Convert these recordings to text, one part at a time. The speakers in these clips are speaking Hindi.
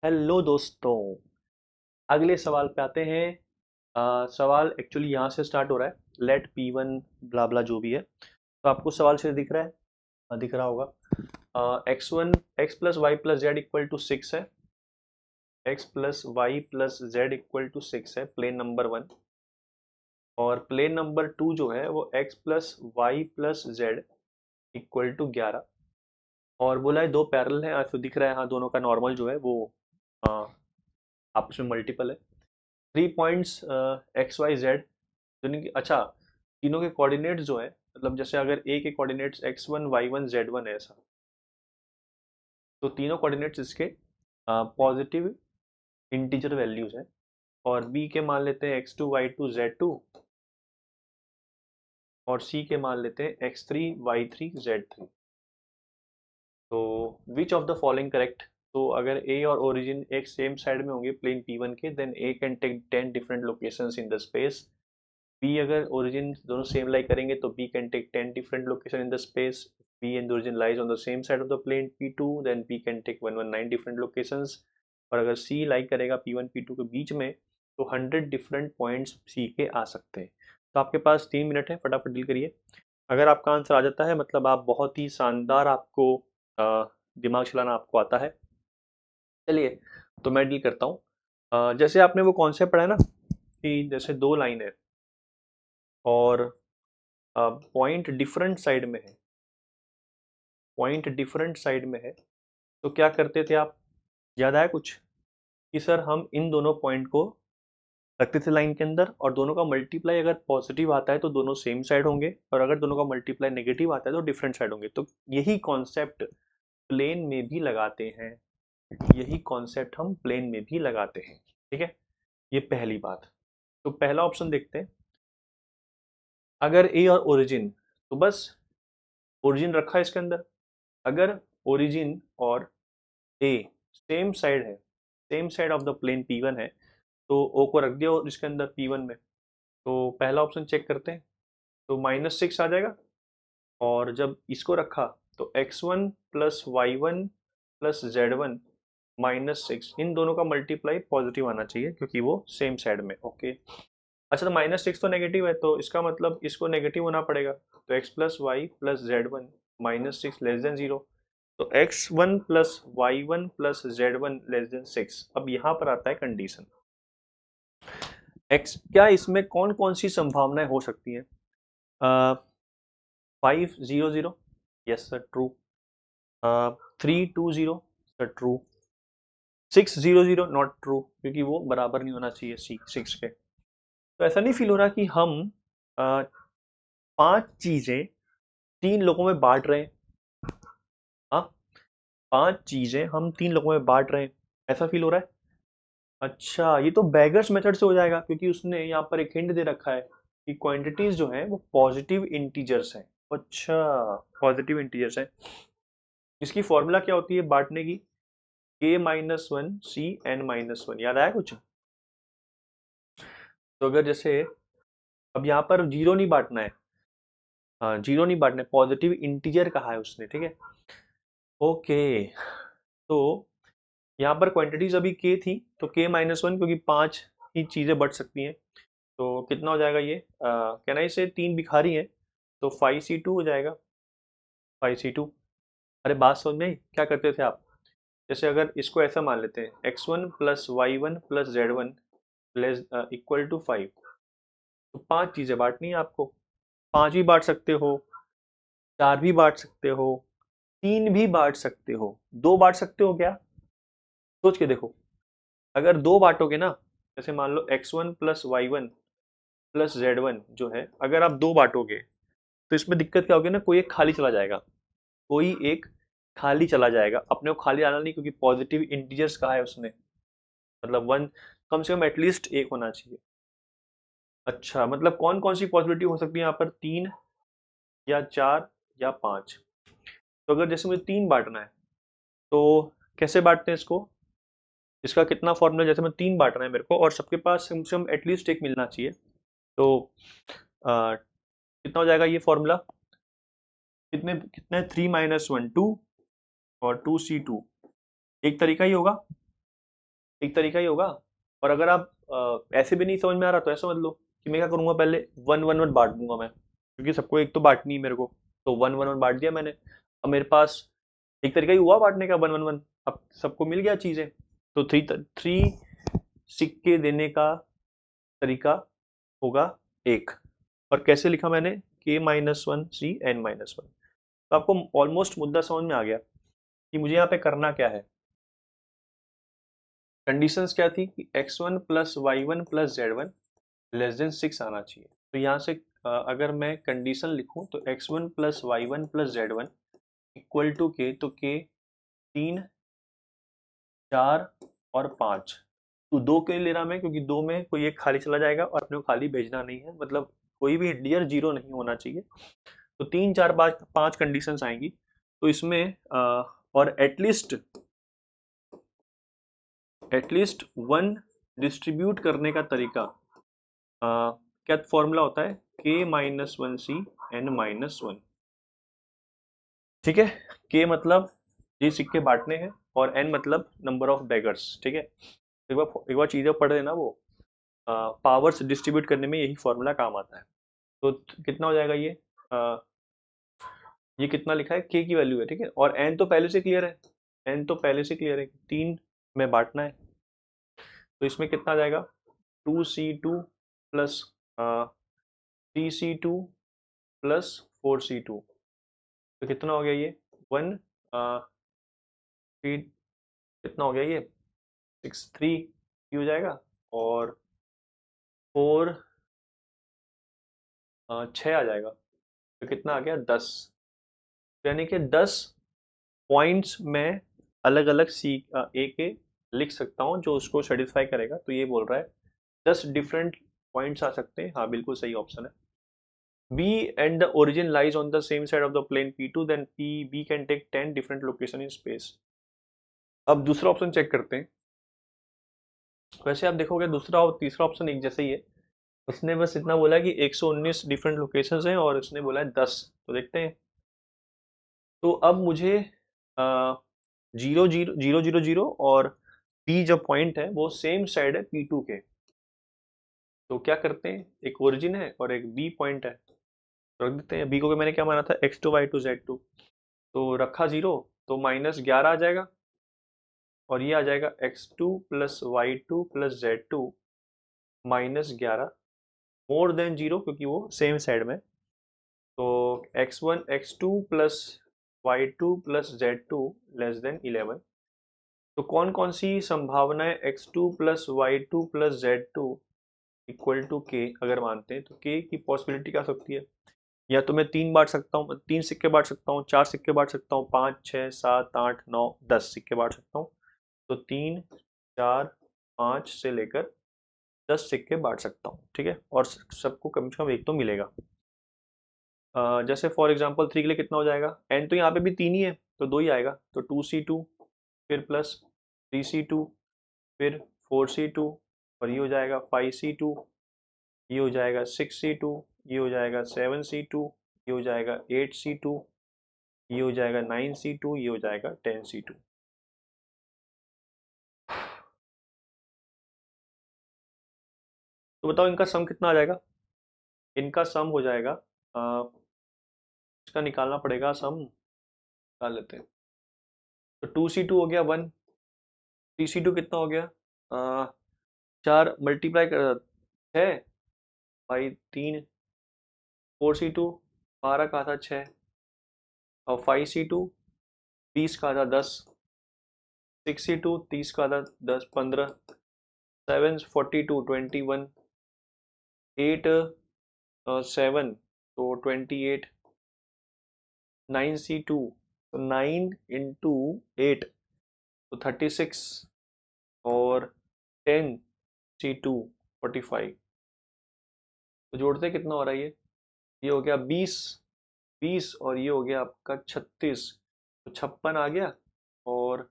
हेलो दोस्तों। अगले सवाल पे आते हैं। सवाल एक्चुअली यहाँ से स्टार्ट हो रहा है, लेट पी वन ब्ला ब्ला जो भी है। तो आपको सवाल से दिख रहा है? दिख रहा होगा। X plus Y plus z equal to six है। X plus Y plus z equal to six है, प्लेन नंबर वन। और प्लेन नंबर टू जो है वो x plus Y plus z equal to 11। और बोला है दो पैरेलल है, तो दिख रहा है हाँ, दोनों का नॉर्मल जो है वो अ, आपस में मल्टीपल है। 3 पॉइंट्स एक्स वाई जेड, यानी कि अच्छा, तीनों के कोऑर्डिनेट्स जो है, मतलब जैसे अगर ए के कोऑर्डिनेट्स x1 y1 z1 है ऐसा, तो तीनों कोऑर्डिनेट्स इसके पॉजिटिव इंटीजर वैल्यूज हैं। और बी के मान लेते हैं x2 y2 z2, और सी के मान लेते हैं x3 y3 z3। तो which of the following correct? तो अगर ए और ओरिजिन एक सेम साइड में होंगे प्लेन P1 के, then A can take 10 different locations in the space. B अगर ओरिजिन दोनों सेम लाई करेंगे तो B can take 10 different location in the space. B and origin lies on the same side of the plane P2, then B can take 119 different locations. और अगर सी लाई करेगा P1 P2 के बीच में, तो 100 डिफरेंट पॉइंट्स सी के आ सकते हैं। तो आपके पास 3 मिनट है, फटाफट डील करिए। अगर आपका आंसर आ जाता है मतलब आप बहुत ही शानदार, आपको अ, दिमाग चलाना आपको आता है। चलिए, तो मैं डील करता हूँ। जैसे आपने वो कॉन्सेप्ट पढ़ा है ना, कि जैसे दो लाइन है और पॉइंट डिफरेंट साइड में है, पॉइंट डिफरेंट साइड में है, तो क्या करते थे आप? याद आया कुछ? कि सर हम इन दोनों पॉइंट को रखते थे लाइन के अंदर, और दोनों का मल्टीप्लाई अगर पॉजिटिव आता है तो दोनों सेम साइड होंगे, और अगर दोनों का मल्टीप्लाई नेगेटिव आता है तो डिफरेंट साइड होंगे। तो यही कॉन्सेप्ट प्लेन में भी लगाते हैं, यही कॉन्सेप्ट हम प्लेन में भी लगाते हैं। ठीक है, ये पहली बात। तो पहला ऑप्शन देखते हैं। अगर ए और ओरिजिन, तो बस ओरिजिन रखा है इसके अंदर। अगर ओरिजिन और ए सेम साइड है, same side of the plane P1 है, तो ओ को रख दिया और इसके अंदर P1 में। तो पहला ऑप्शन चेक करते हैं, तो -6 आ जाएगा। और जब इसको रखा, तो x1 plus y1 plus z1 -6, इन दोनों का मल्टीप्लाई पॉजिटिव आना चाहिए क्योंकि वो सेम साइड में। ओके, अच्छा, तो -6 तो नेगेटिव है, तो इसका मतलब इसको नेगेटिव होना पड़ेगा। तो x plus Y plus z1 -6 less than 0। तो x1 plus y1 plus z1 less than 6। अब यहाँ पर आता है कंडीशन। x, क्या इसमें कौन कौन सी संभावनाएं हो सकती हैं? 5 0 0, yes sir, true. 3 2 0, sir true. 6 0 0, not true, क्योंकि वो बराबर नहीं होना चाहिए सी 6 के। तो ऐसा नहीं फील हो रहा कि हम अ, 5 चीजें 3 लोगों में बांट रहे हैं? हाँ, 5 चीजें हम 3 लोगों में बांट रहे हैं, ऐसा फील हो रहा है? अच्छा, ये तो बैगर्स मेथड से हो जाएगा, क्योंकि उसने यहाँ पर एक हिंट दे रखा है कि क्वांटिटीज जो हैं वो पॉजिटिव इंटीजर्स हैं। अच्छा, पॉजिटिव इंटीजर्स हैं। इसकी फॉर्मूला क्या होती है बांटने की? k-1 c n-1, याद आया कुछ? तो अगर जैसे अब यहाँ पर जीरो नहीं बांटना है, हाँ जीरो नहीं बांटना है, पॉजिटिव इंटीजर कहा है उसने, ठीक है। ओके, तो यहाँ पर क्वांटिटीज अभी के थी, तो k-1, क्योंकि 5 ही चीजें बढ़ सकती हैं। तो कितना हो जाएगा ये? कहना इसे 3 भिखारी हैं, तो 5c2 हो जाएगा। 5c2। अरे बात समझ में आई? क्या करते थे आप? जैसे अगर इसको ऐसा मान लेते हैं, x1 plus y1 plus z1 less equal to 5। तो 5 चीजें बांटनी है आपको। 5 भी बांट सकते हो, 4 भी बांट सकते हो, 3 भी बांट सकते हो, 2 बांट सकते हो क्या? सोच के देखो। अगर 2 बांटोगे ना, जैसे मान लो x1 plus y1 plus z1 जो है, अगर आप 2 बांटोगे, तो इसमें दिक्कत क्या होगी ना, कोई एक खाली चला जाएगा। कोई एक खाली चला जाएगा, अपने को खाली आना नहीं, क्योंकि पॉजिटिव इंटीजर्स कहा है उसने, मतलब वन, कम से कम एटलीस्ट एक होना चाहिए। अच्छा, मतलब कौन कौन सी पॉसिबिलिटी हो सकती है यहाँ पर? 3 या 4 या 5। तो अगर जैसे मुझे 3 बांटना है, तो कैसे बांटते हैं इसको? इसका कितना फॉर्मूला? जैसे मैं 3 बांटना है मेरे को, और सबके पास कम से कम एटलीस्ट एक मिलना चाहिए। तो कितना हो जाएगा ये फॉर्मूला? कितने कितने? 3 - 1 2, और 2c2। एक तरीका ही होगा। एक तरीका ही होगा। और अगर आप ऐसे भी नहीं समझ में आ रहा तो ऐसा समझ लो कि मैं क्या करूंगा, पहले वन वन वन बांट दूंगा मैं, क्योंकि सबको एक तो बांटनी है मेरे को। तो वन वन वन बांट दिया मैंने। अब मेरे पास एक तरीका ही हुआ बांटने का, वन वन वन। अब सबको मिल गया चीजें। तो थ्री थ्री सिक्के देने का तरीका होगा एक। और कैसे लिखा मैंने, K minus one C N minus one. तो आपको ऑलमोस्ट मुद्दा समझ में आ गया कि मुझे यहाँ पे करना क्या है। कंडीशंस क्या थी कि x1 plus y one plus z one less than 6 आना चाहिए। तो यहाँ से अगर मैं कंडीशन लिखूं तो x1 plus y one plus z one equal to K, तो के 3 4 और 5। तो दो क्यों नहीं ले रहा मैं, क्योंकि दो में कोई एक खाली चला जाएगा और अपने को खाली भेजना नहीं है, मतलब कोई भी इंटीजर जीरो नहीं होना चाहिए। तो 3 4 5 5 कंडीशंस आएंगी। तो इसमें और एटलीस्ट वन डिस्ट्रीब्यूट करने का तरीका क्या फॉर्मूला होता है, K minus one C N minus one. ठीक है, के मतलब ये सिक्के बांटने हैं और एन मतलब नंबर ऑफ बेगर्स। ठीक है, एक बार चीजें पढ़ लेना, वो पावर्स डिस्ट्रीब्यूट करने में यही फॉर्मूला काम आता है। तो कितना हो जाएगा ये कितना लिखा है, के की वैल्यू है। ठीक है, और एन तो पहले से क्लियर है, एन तो पहले से क्लियर है, 3 में बांटना है। तो इसमें कितना आ जाएगा, 2c2 plus 3c2 plus 4c2। तो कितना हो गया ये, वन फिर कितना हो गया ये, 6 3 हो जाएगा। और 4 6 आ जाएगा। तो कितना आ गया, 10। यानी कि 10 पॉइंट्स में अलग अलग सी ए के लिख सकता हूँ जो उसको सेटिस्फाई करेगा। तो ये बोल रहा है 10 डिफरेंट पॉइंट्स आ सकते हैं। हाँ बिल्कुल सही ऑप्शन है B, and the origin lies on the same side of the plane P2, then B can take 10 different location in space। अब दूसरा ऑप्शन चेक करते हैं। वैसे आप देखोगे दूसरा और तीसरा ऑप्शन एक जैसे ही है। उसने बस इतना बोला कि 119 डिफरेंट लोकेशंस हैं और उसने बोला है 10। तो देखते हैं। तो अब मुझे zero zero zero zero zero और पी जो पॉइंट है वो सेम साइड है P2 के। तो क्या करते हैं, एक ओरिजिन है और एक बी पॉइंट है। तो रख देते हैं। बी को मैंने क्या माना था, x2 y2 z2। तो रखा जीरो, तो -11 आ जाएगा। और ये आ जाएगा x2 plus y two plus z2 -11 more than zero, क्योंकि वो सेम साइड में। तो x1 x2 plus y two plus z2 less than 11। तो कौन कौन सी संभावना है x2 plus y two plus z2 equal to K, अगर मानते हैं तो के की पॉसिबिलिटी क्या सकती है। या तो मैं 3 बांट सकता हूँ, 3 सिक्के बांट सकता हूँ, 4 सिक्के बांट सकता हूँ, 5 6 7 8 9 10 सिक्के बांट सकता हूँ। तो 3 4 5 से लेकर 10 सिक्के बांट सकता हूँ। ठीक है, और सबको कम से कम एक तो मिलेगा। जैसे फॉर एग्जांपल 3 के लिए कितना हो जाएगा, एन तो यहाँ पे भी 3 ही है तो 2 ही आएगा। तो 2c2 फिर प्लस 3c2 फिर 4c2 और ये हो जाएगा 5c2, ये हो जाएगा 6c2, ये हो जाएगा 7c2, ये हो जाएगा 8c2, ये हो जाएगा 9c2, ये हो जाएगा 10c2। तो बताओ इनका सम कितना आ जाएगा। इनका सम हो जाएगा, इसका निकालना पड़ेगा सम, निकाल लेते हैं। तो 2c2 हो गया 1, 3c2 कितना हो गया, 4 मल्टीप्लाई कर 6 बाई 3, 4c2 12 का था 6, और 5c2 20 का था 10, 6c2 30 का था 10 15, 7 42 21, 8 7 तो 28, 9c2 तो 9 इंटू 8 तो 36, और 10c2 45। तो जोड़ते कितना हो रहा है ये हो गया 20, 20 और ये हो गया आपका 36। तो 56 आ गया। और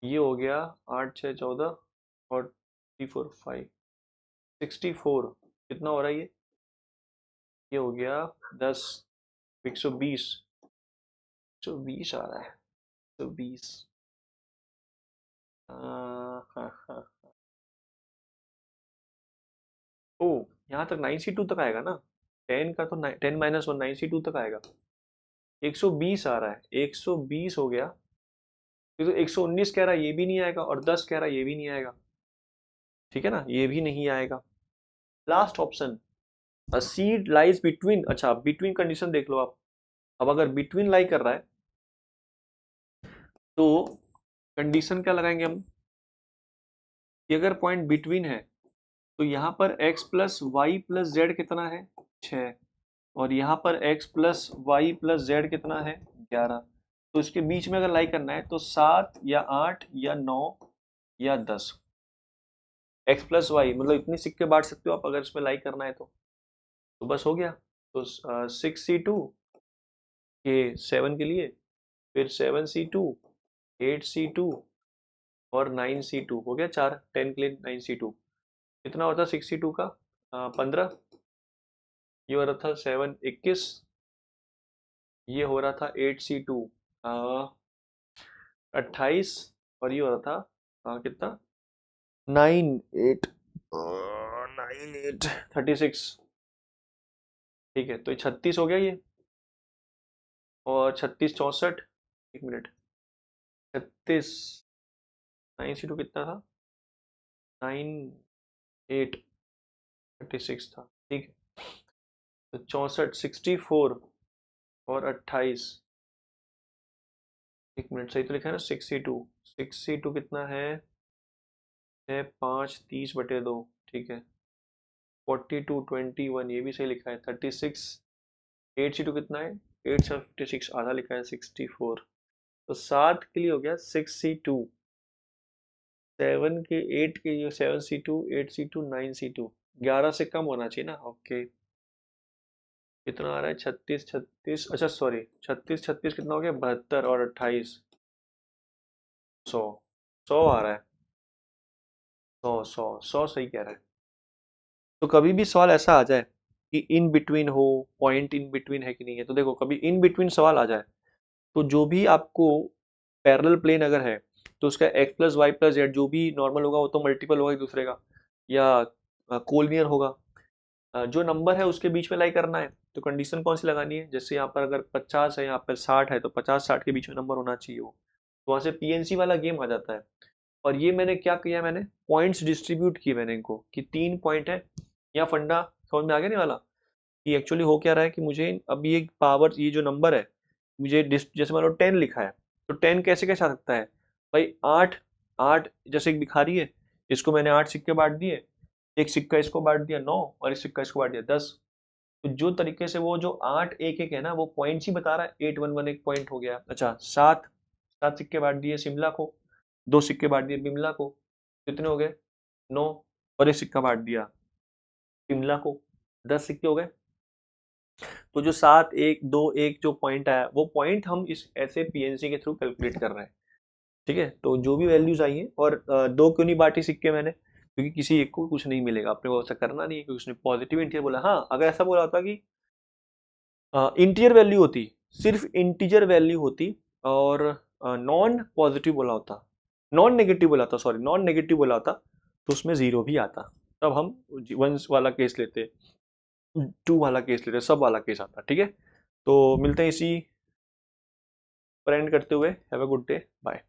ये हो गया 8 6 14 और 3 4 5 64। कितना हो रहा है ये हो गया 10, 120, 120 आ रहा है, 120। हाँ हाँ। ओ, यहाँ तक 9C2 तक आएगा ना। 10 का तो 10 - 1 9C2 तक आएगा। 120 आ रहा है, 120 हो गया। ये तो 119 कह रहा है, ये भी नहीं आएगा, और 10 कह रहा है, ये भी नहीं आएगा। ठीक है ना, ये भी नहीं आएगा। Last option, a seed lies between. अच्छा, बिटवीन कंडीशन देख लो आप। अब अगर बिटवीन लाई कर रहा है तो कंडीशन क्या लगाएंगे हम, कि अगर पॉइंट बिटवीन है तो यहाँ पर x plus Y plus Z कितना है, 6। और यहाँ पर x plus Y plus Z कितना है, 11। तो इसके बीच में अगर लाई करना है तो 7 या 8 या 9 या 10। x प्लस वाई मतलब इतनी सिक्के बांट सकते हो आप अगर इसमें लाई करना है तो बस हो गया। तो 6C2 के 7 के लिए, फिर 7C2, 8C2 और 9C2 हो गया, 4 10 के लिए 9C2। कितना होता है 6C2 का, 15। ये हो रहा था 7 21। ये हो रहा था 8C2 28। और ये हो रहा था कितना, 9 8 9 8 36। ठीक है, तो ये 36 हो गया ये। और 36 64, एक मिनट, 36 9C2 कितना था, 9 8 36 था। ठीक है, तो 64 64 और 28। एक मिनट, सही तो लिखा है ना, 6C2। 6C2 कितना है, 5 30/2। ठीक है, 42 21, ये भी सही लिखा है। 36 8C2 कितना है, 8 56 आधा लिखा है, 64। तो 7 के लिए हो गया 6C2, 7 के 8 के लिए 7C2 8C2 9C2। 11 से कम होना चाहिए ना। ओके, कितना आ रहा है, 36 36, अच्छा सॉरी, 36 36 कितना हो गया, 72 और 28, 100। 100 आ रहा है, 100 सही कह रहा है। तो कभी भी सवाल ऐसा आ जाए कि इन बिटवीन हो, पॉइंट इन बिटवीन है कि नहीं है, तो देखो कभी इन बिटवीन सवाल आ जाए तो जो भी आपको पैरेलल प्लेन अगर है तो उसका x plus Y plus Z जो भी नॉर्मल होगा वो तो मल्टीपल होगा एक दूसरे का, या कोलिनियर होगा। जो नंबर है उसके बीच में लाई करना है। तो कंडीशन कौन सी लगानी है, जैसे यहाँ पर अगर 50 है, यहाँ पर 60 है, तो 50 60 के बीच में नंबर होना चाहिए वो। तो वहाँ से पीएनसी वाला गेम आ जाता है। और ये मैंने क्या किया, मैंने पॉइंट्स डिस्ट्रीब्यूट किए मैंने इनको, कि 3 पॉइंट है। यहाँ फंडा समझ में आ गया नहीं वाला, कि एक्चुअली हो क्या रहा है कि मुझे अब ये पावर, ये जो नंबर है, मुझे जैसे मान लो 10 लिखा है, तो 10 कैसे कैसे आ सकता है भाई, 8 8 जैसे एक भिखारी है, इसको मैंने 8 सिक्के बांट दिए, एक सिक्का इसको बांट दिया 9, और एक सिक्का इसको बांट दिया 10। तो जो तरीके से वो जो 8 1 1 है ना, वो पॉइंट्स ही बता रहा है। 8 1 1 एक पॉइंट हो गया। अच्छा, 7 7 सिक्के बांट दिए शिमला को, 2 सिक्के बांट दिए बिमला को, कितने हो गए, 9। और एक सिक्का बांट दिया शिमला को, 10 सिक्के हो गए। तो जो 7 1 2 1 जो पॉइंट आया, वो पॉइंट हम इस ऐसे पीएनसी के थ्रू कैलकुलेट कर रहे हैं। ठीक है, तो जो भी वैल्यूज आई है, और दो क्यों नहीं बांटी सिक्के मैंने, क्योंकि किसी एक को कुछ नहीं मिलेगा, अपने को ऐसा करना नहीं है, क्योंकि उसने पॉजिटिव इंटीजर बोला। हाँ, अगर ऐसा बोला होता कि इंटीजर वैल्यू होती, सिर्फ इंटीजर वैल्यू होती, और नॉन पॉजिटिव बोला होता, नॉन नेगेटिव बोला था, सॉरी नॉन नेगेटिव बोला होता, तो उसमें जीरो भी आता। तब हम वंस वाला केस लेते, 2 वाला केस लेते, सब वाला केस आता। ठीक है, तो मिलते हैं इसी पर एंड करते हुए। Have a good day, bye.